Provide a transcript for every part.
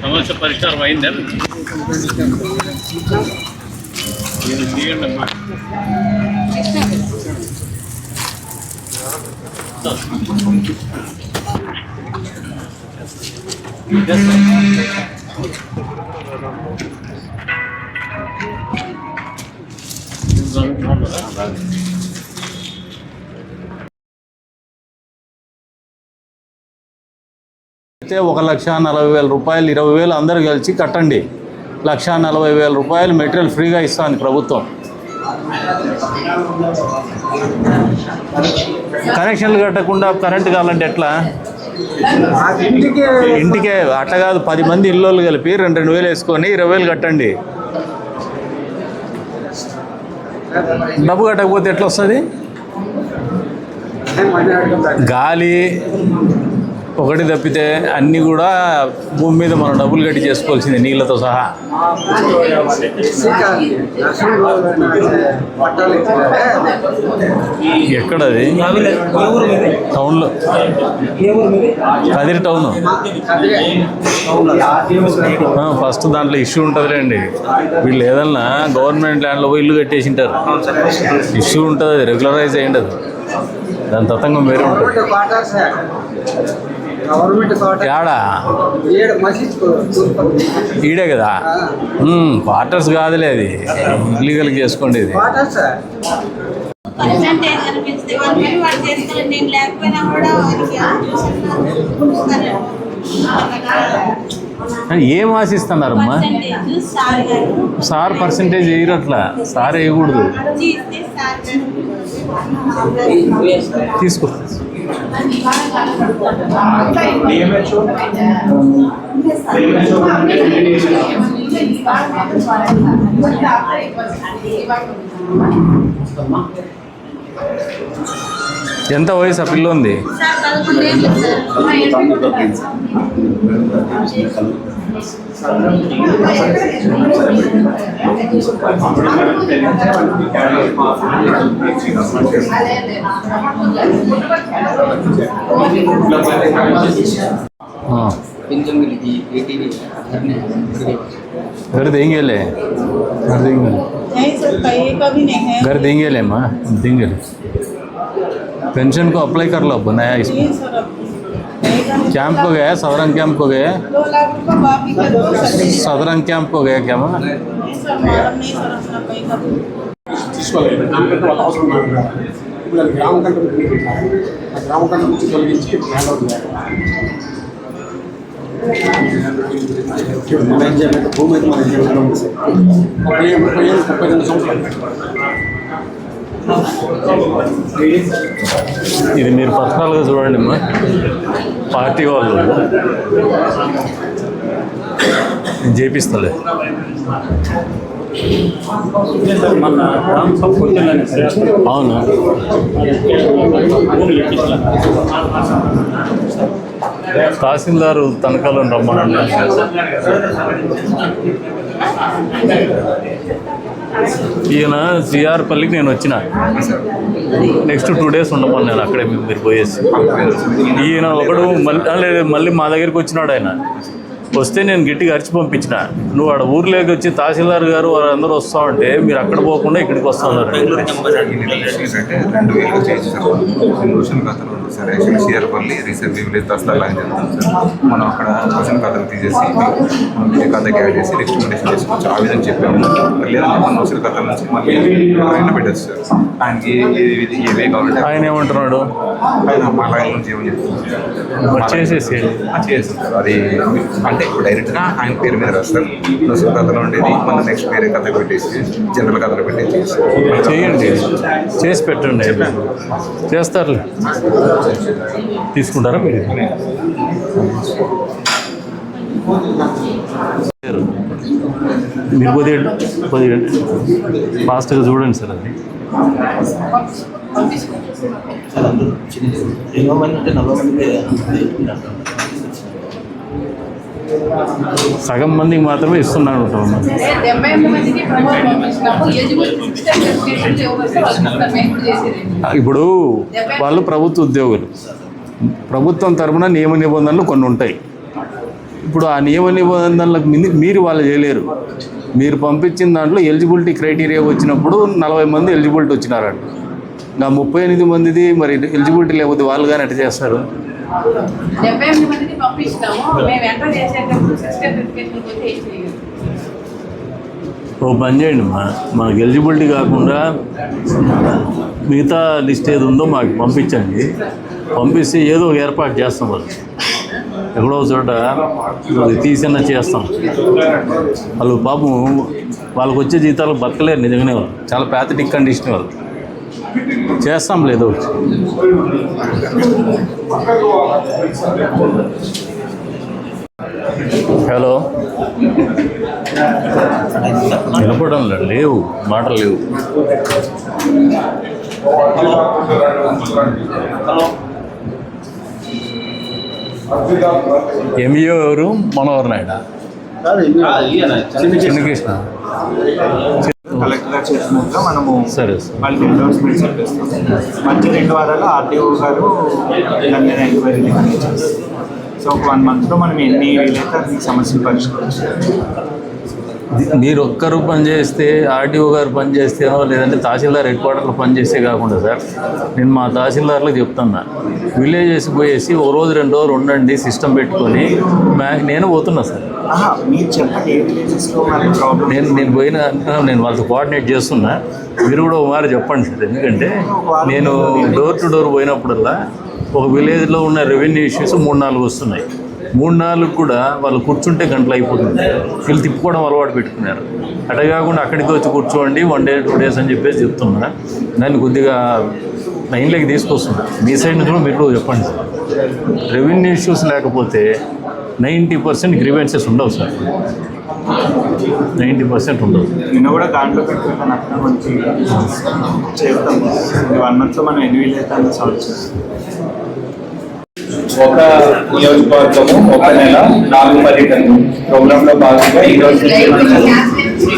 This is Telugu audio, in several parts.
సమస్య పరిష్కారం అయిందా? తీయండి అమ్మా. అయితే 1,40,000 రూపాయలు 20,000 అందరూ కలిసి కట్టండి. 1,40,000 రూపాయలు మెటీరియల్ ఫ్రీగా ఇస్తుంది ప్రభుత్వం. కనెక్షన్లు కట్టకుండా కరెంటు కావాలంటే ఎట్లా? ఇంటికే అట్లా కాదు, 10 మంది ఇల్లు కలిపి 2,000 వేసుకొని 20,000 కట్టండి. డబ్బు కట్టకపోతే ఎట్లా వస్తుంది? గాలి ఒకటి తప్పితే అన్నీ కూడా భూమి మీద మనం డబ్బులు కట్టి చేసుకోవాల్సింది నీళ్ళతో సహా. ఎక్కడది? టౌన్లో, కదిరి టౌన్. ఫస్ట్ దాంట్లో ఇష్యూ ఉంటుందిలేండి. వీళ్ళు ఏదన్నా గవర్నమెంట్ ల్యాండ్లో పోయి ఇల్లు కట్టేసింటారు, ఇష్యూ ఉంటుంది. అది రెగ్యులరైజ్ అయ్యింది, అది దాని తతంగం వేరే ఉంటుంది. యాడా ఈడే కదా, క్వార్టర్స్ కాదులే, అది ఇల్లీగల్ చేసుకోండి. ఇది ఏం ఆశిస్తున్నారమ్మా? సార్ పర్సంటేజ్ వేయరట్లా, సార్ వేయకూడదు. తీసుకో. ఎంత వయసు ఆ పిల్ల ఉంది? घर देंगे ले, घर देंगे, घर देंगे ले माँ, देंगे। पेंशन को अप्लाई कर लो, बनाया इसमें। कैंप को गया, सदरंग कैंप को गए, सदरंग कैंप को गया क्या माँ? ఇది మీరు పర్సనల్గా చూడండి అమ్మా, పార్టీ వాళ్ళు నేను చేపిస్తలే. అవును, తహసీల్దారు తనఖాలో రమ్మనండి. ఈయన సిఆర్పల్లికి నేను వచ్చిన, నెక్స్ట్ 2 days ఉండమని నేను అక్కడే మీరు పోయేసి. ఈయన ఒకడు మళ్ళీ మా దగ్గరికి వచ్చినాడు. ఆయన వస్తే నేను గట్టిగా అరిచి పంపించిన, నువ్వు ఆడ ఊర్లోకి వచ్చి తహసీల్దార్ గారు వాళ్ళందరూ వస్తామంటే మీరు అక్కడ పోకుండా ఇక్కడికి వస్తున్నారు. సిఆర్పల్లి రీసెంట్లీ విలేజ్ దసరా అని చెప్తాం సార్. మనం అక్కడ రేషన్ ఖాతాలు తీసేసి ఖాతాకి యాడ్ చేసి ఎక్స్టిమేషన్ చేసుకోవచ్చు, ఆ విధంగా చెప్పాము. లేదంటే మన రేషన్ ఖాతాల నుంచి మళ్ళీ ఆయన పెట్టచ్చు సార్. ఆయనకి ఏవే కావాలంటే ఆయన ఏమంటున్నాడు, ఆయన మా లైన్ నుంచి ఏమని చెప్తున్నారు చేస్తాం సార్. అది అంటే డైరెక్ట్గా ఆయన పేరు మీద రాస్తారు. రేషన్ ఖాతాలో ఉండేది మన నెక్స్ట్ వేరే ఖాతా పెట్టేసి జనరల్ ఖాతాలో పెట్టేసి చేయండి, చేసి పెట్టండి, చేస్తారు. తీసుకుంటారా మీరు? మీరు కొద్దిగా ఫాస్ట్గా చూడండి సార్. అది సగం మందికి మాత్రమే ఇస్తున్నాను ఉంటాం. సరే 78 మందికి ప్రమోట్ పంపించినాము. ఎలిజిబుల్ సిస్టమ్ వెరిఫికేషన్ ఎవరిస్తే వాళ్ళు మేము కూడా చేసేది. ఇప్పుడు వాళ్ళు ప్రభుత్వ ఉద్యోగులు, ప్రభుత్వం తరఫున నియమ నిబంధనలు కొన్ని ఉంటాయి. ఇప్పుడు ఆ నియమ నిబంధనలకు మీరు వాళ్ళు చేయలేరు. మీరు పంపించిన దాంట్లో ఎలిజిబిలిటీ క్రైటీరియా వచ్చినప్పుడు 40 మంది ఎలిజిబిలిటీ వచ్చినారంట. ఇంకా 38 మందిది మరి ఎలిజిబిలిటీ లేకపోతే వాళ్ళు కానీ ఎట్లా చేస్తారు? 78 మందికి పంపించినాము. మేము ఎంటర్ చేసేటప్పుడు సిస్టమ్ వెరిఫికేషన్ పోతే ఏం చేయగలం? ఓ పని చేయండి, మాకు ఎలిజిబిలిటీ కాకుండా మిగతా లిస్ట్ ఏది ఉందో మాకు పంపించండి. పంపిస్తే ఏదో ఒక ఏర్పాటు చేస్తాం. వాళ్ళు ఎక్కడో చోట అది తీసన్నా చేస్తాం. వాళ్ళు పాపం వాళ్ళకి వచ్చే జీతాలు బతకలేరు నిజంగానే. వాళ్ళు చాలా ప్యాథటిక్ కండిషన్. వాళ్ళు చేస్తాం లేదో. హలో, వినపడం లేవు, మాటలు లేవు. ఎంఈఓ ఎవరు? మనోహర్ నాయుడు, చిన్నకృష్ణ. కలెక్టర్ గారు చేసినట్టుగా మనము సరే వాళ్ళకి ఎండోర్స్మెంట్స్ చెప్పేస్తాం. మంచి 2 వారాలు ఆర్టీఓ గారు దాని మీద ఎంక్వైరీ చేస్తారు. సో ఒక 1 monthలో మనం ఎన్ని వీలైతే అన్ని సమస్యలు పరిష్కరించాలి. మీరు ఒక్కరు పనిచేస్తే, ఆర్టీఓ గారు పనిచేస్తేనో లేదంటే తహసీల్దార్ హెడ్ క్వార్టర్లో పనిచేస్తే కాకుండా సార్, నేను మా తహసీల్దార్లకు చెప్తున్నా, విలేజెస్ పోయేసి ఒక రోజు 2 రోజులు ఉండండి, సిస్టమ్ పెట్టుకొని. నేను పోతున్నా సార్. మీరు చెప్పండి ఏ విలేజెస్లో మనకి ప్రాబ్లం. నేను వాళ్ళతో కోఆర్డినేట్ చేస్తున్నా. మీరు కూడా ఒకసారి చెప్పండి సార్. ఎందుకంటే నేను డోర్ టు డోర్ పోయినప్పుడల్లా ఒక విలేజ్లో ఉన్న రెవెన్యూ ఇష్యూస్ 3-4 వస్తున్నాయి. 3-4 కూడా వాళ్ళు కూర్చుంటే గంటలు అయిపోతుంది. వీళ్ళు తిప్పుకోవడం అలవాటు పెట్టుకున్నారు. అట్లా కాకుండా అక్కడికి వచ్చి కూర్చోండి 1 day 2 days అని చెప్పేసి చెప్తున్నా. దాన్ని కొద్దిగా లైన్లోకి తీసుకొస్తున్నా. మీ సైడ్ నుంచి కూడా మీరు కూడా చెప్పండి సార్. రెవెన్యూ ఇష్యూస్ లేకపోతే 90% గ్రీవెన్సెస్ ఉండవు సార్. 90% ఉండవు. నిన్న కూడా దాంట్లో పెట్టుకుంటాను. అక్కడ మంచి చేస్తాం. 1 monthలో మనం ఎన్ని వీలైతే అన్ని సాల్వ్ చేస్తాం. ఒక నియోజకవర్గము ఒక నెల 4 పర్యటనలు ప్రోగ్రామ్ లో భాగంగా ఈ రోజు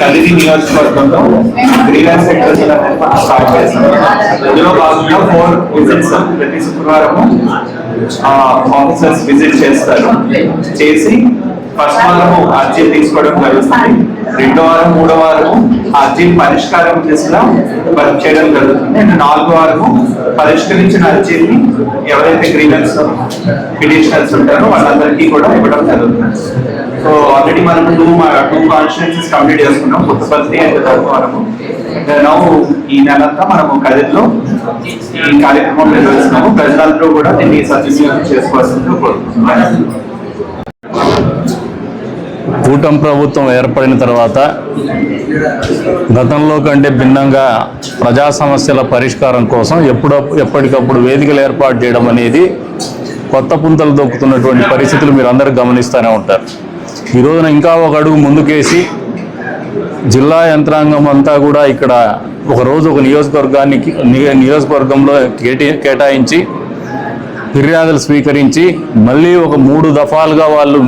కలిగి నియోజకవర్గంలో గ్రీవెన్స్ సెంటర్స్ స్టార్ట్ చేస్తాం. అందులో భాగంగా 4 విజిట్స్ ప్రతి శుక్రవారము ఆఫీసర్స్ విజిట్ చేస్తారు. చేసి ఫస్ట్ వారము అర్జీలు తీసుకోవడం జరుగుతుంది. 2వ వారం 3వ వారము అర్జీలు పరిష్కారం దిశగా వర్క్ చేయడం జరుగుతుంది. అండ్ 4వ వారము పరిష్కరించిన అర్జీని ఎవరైతే గ్రీవెన్స్ పిటిషనర్స్ ఉంటారో వాళ్ళందరికీ కూడా ఇవ్వడం జరుగుతుంది. సో ఆల్రెడీ మనం 2 కాన్స్టిట్యుయెన్సీస్ కంప్లీట్ చేసుకున్నాం, పుట్టపర్తి అండ్ ధర్మవరము. ఈ నెలంతా మనము కదిలో ఈ కార్యక్రమం నిర్వహిస్తున్నాము. ప్రజలందరూ కూడా దీన్ని సద్వినియోగం చేసుకోవాల్సిందిగా కోరుకుంటున్నాను. కూటమి ప్రభుత్వం ఏర్పడిన తర్వాత గతంలో కంటే భిన్నంగా ప్రజా సమస్యల పరిష్కారం కోసం ఎప్పటికప్పుడు వేదికలు ఏర్పాటు చేయడం అనేది కొత్త పుంతలు దొక్కుతున్నటువంటి పరిస్థితులు మీరు అందరూ గమనిస్తూనే ఉంటారు. ఈ రోజున ఇంకా ఒక అడుగు ముందుకేసి జిల్లా యంత్రాంగం అంతా కూడా ఇక్కడ ఒకరోజు ఒక నియోజకవర్గంలో కేటాయించి ఫిర్యాదులు స్వీకరించి మళ్ళీ ఒక 3 దఫాలుగా వాళ్ళు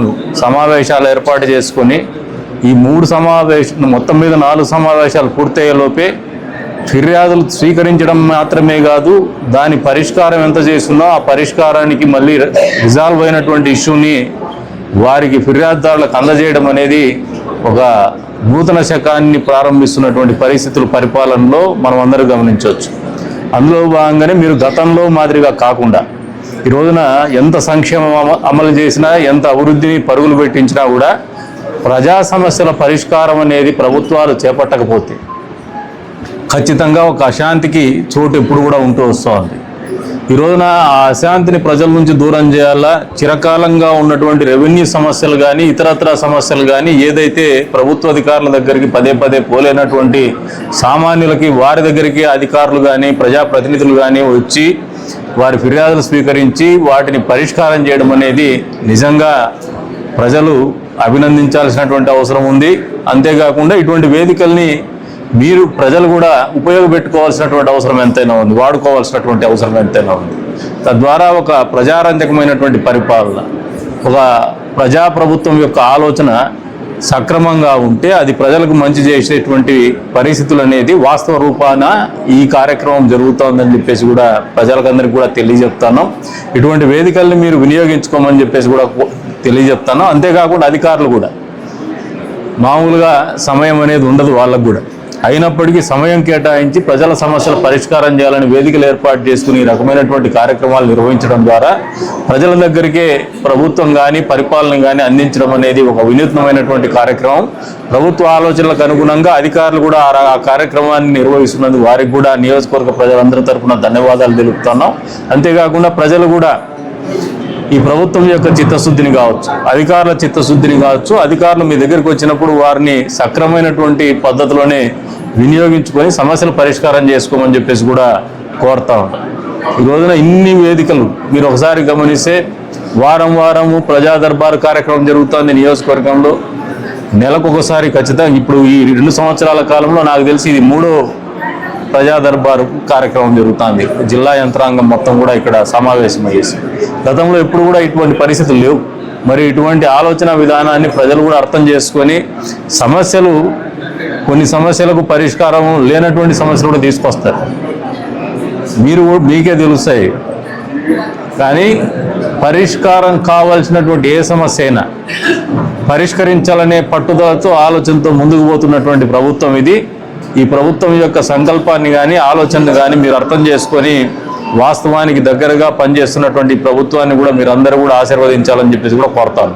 సమావేశాలు ఏర్పాటు చేసుకొని ఈ 3 మొత్తం మీద 4 సమావేశాలు పూర్తయ్యేలోపే ఫిర్యాదులు స్వీకరించడం మాత్రమే కాదు, దాని పరిష్కారం ఎంత చేస్తున్నా ఆ పరిష్కారానికి మళ్ళీ రిజాల్వ్ అయినటువంటి ఇష్యూని వారికి ఫిర్యాదుదారులకు అందజేయడం అనేది ఒక నూతన శకాన్ని ప్రారంభిస్తున్నటువంటి పరిస్థితులు పరిపాలనలో మనం అందరూ గమనించవచ్చు. అందులో భాగంగానే మీరు గతంలో మాదిరిగా కాకుండా ఈ రోజున ఎంత సంక్షేమం అమలు చేసినా, ఎంత అభివృద్ధిని పరుగులు పెట్టించినా కూడా ప్రజా సమస్యల పరిష్కారం అనేది ప్రభుత్వాలు చేపట్టకపోతే ఖచ్చితంగా ఒక అశాంతికి చోటు ఎప్పుడు కూడా ఉంటూ వస్తుంది. ఈ రోజున ఆ అశాంతిని ప్రజల నుంచి దూరం చేయాలా, చిరకాలంగా ఉన్నటువంటి రెవెన్యూ సమస్యలు కానీ ఇతరత్ర సమస్యలు కానీ ఏదైతే ప్రభుత్వ అధికారుల దగ్గరికి పదే పోలేనటువంటి సామాన్యులకి వారి దగ్గరికి అధికారులు కానీ ప్రజాప్రతినిధులు కానీ వచ్చి వారి ఫిర్యాదులు స్వీకరించి వాటిని పరిష్కారం చేయడం అనేది నిజంగా ప్రజలు అభినందించాల్సినటువంటి అవసరం ఉంది. అంతేకాకుండా ఇటువంటి వేదికల్ని మీరు ప్రజలు కూడా ఉపయోగపెట్టుకోవాల్సినటువంటి అవసరం ఎంతైనా ఉంది, వాడుకోవాల్సినటువంటి అవసరం ఎంతైనా ఉంది. తద్వారా ఒక ప్రజారంజకమైనటువంటి పరిపాలన, ఒక ప్రజాప్రభుత్వం యొక్క ఆలోచన సక్రమంగా ఉంటే అది ప్రజలకు మంచి చేసేటువంటి పరిస్థితులు అనేది వాస్తవ రూపాన ఈ కార్యక్రమం జరుగుతోందని చెప్పేసి కూడా ప్రజలకందరికీ కూడా తెలియజెప్తాను. ఇటువంటి వేదికల్ని మీరు వినియోగించుకోమని చెప్పేసి కూడా తెలియజెప్తాను. అంతేకాకుండా అధికారులు కూడా మామూలుగా సమయం అనేది ఉండదు వాళ్ళకు కూడా, అయినప్పటికీ సమయం కేటాయించి ప్రజల సమస్యల పరిష్కారం చేయాలని వేదికలు ఏర్పాటు చేసుకుని ఈ రకమైనటువంటి కార్యక్రమాలు నిర్వహించడం ద్వారా ప్రజల దగ్గరికే ప్రభుత్వం కానీ పరిపాలన కానీ అందించడం అనేది ఒక వినూత్నమైనటువంటి కార్యక్రమం. ప్రభుత్వ ఆలోచనలకు అనుగుణంగా అధికారులు కూడా ఆ కార్యక్రమాన్ని నిర్వహిస్తున్నందుకు వారికి కూడా నియోజకవర్గ ప్రజలందరి తరఫున ధన్యవాదాలు తెలుపుతున్నాం. అంతేకాకుండా ప్రజలు కూడా ఈ ప్రభుత్వం యొక్క చిత్తశుద్ధిని కావచ్చు, అధికారుల చిత్తశుద్ధిని కావచ్చు, అధికారులు మీ దగ్గరికి వచ్చినప్పుడు వారిని సక్రమైనటువంటి పద్ధతిలోనే వినియోగించుకొని సమస్యలు పరిష్కారం చేసుకోమని చెప్పేసి కూడా కోరుతా ఉంటాం. ఈ రోజున ఇన్ని వేదికలు మీరు ఒకసారి గమనిస్తే వారము ప్రజా దర్బారు కార్యక్రమం జరుగుతోంది నియోజకవర్గంలో. నెలకు ఒకసారి ఖచ్చితంగా ఇప్పుడు ఈ 2 సంవత్సరాల కాలంలో నాకు తెలిసి ఇది 3వ ప్రజా దర్బారు కార్యక్రమం జరుగుతుంది. జిల్లా యంత్రాంగం మొత్తం కూడా ఇక్కడ సమావేశమయ్యేసి గతంలో ఎప్పుడు కూడా ఇటువంటి పరిస్థితులు లేవు. మరి ఇటువంటి ఆలోచన విధానాన్ని ప్రజలు కూడా అర్థం చేసుకొని కొన్ని సమస్యలకు పరిష్కారం లేనటువంటి సమస్యలు కూడా తీసుకొస్తారు. మీకే తెలుస్తాయి. కానీ పరిష్కారం కావాల్సినటువంటి ఏ సమస్య అయినా పరిష్కరించాలనే పట్టుదలతో ఆలోచనతో ముందుకు పోతున్నటువంటి ప్రభుత్వం ఇది. ఈ ప్రభుత్వం యొక్క సంకల్పాన్ని కానీ ఆలోచనను కానీ మీరు అర్థం చేసుకొని వాస్తవానికి దగ్గరగా పనిచేస్తున్నటువంటి ప్రభుత్వాన్ని కూడా మీరు అందరూ కూడా ఆశీర్వదించాలని చెప్పేసి కూడా కోరుతాను.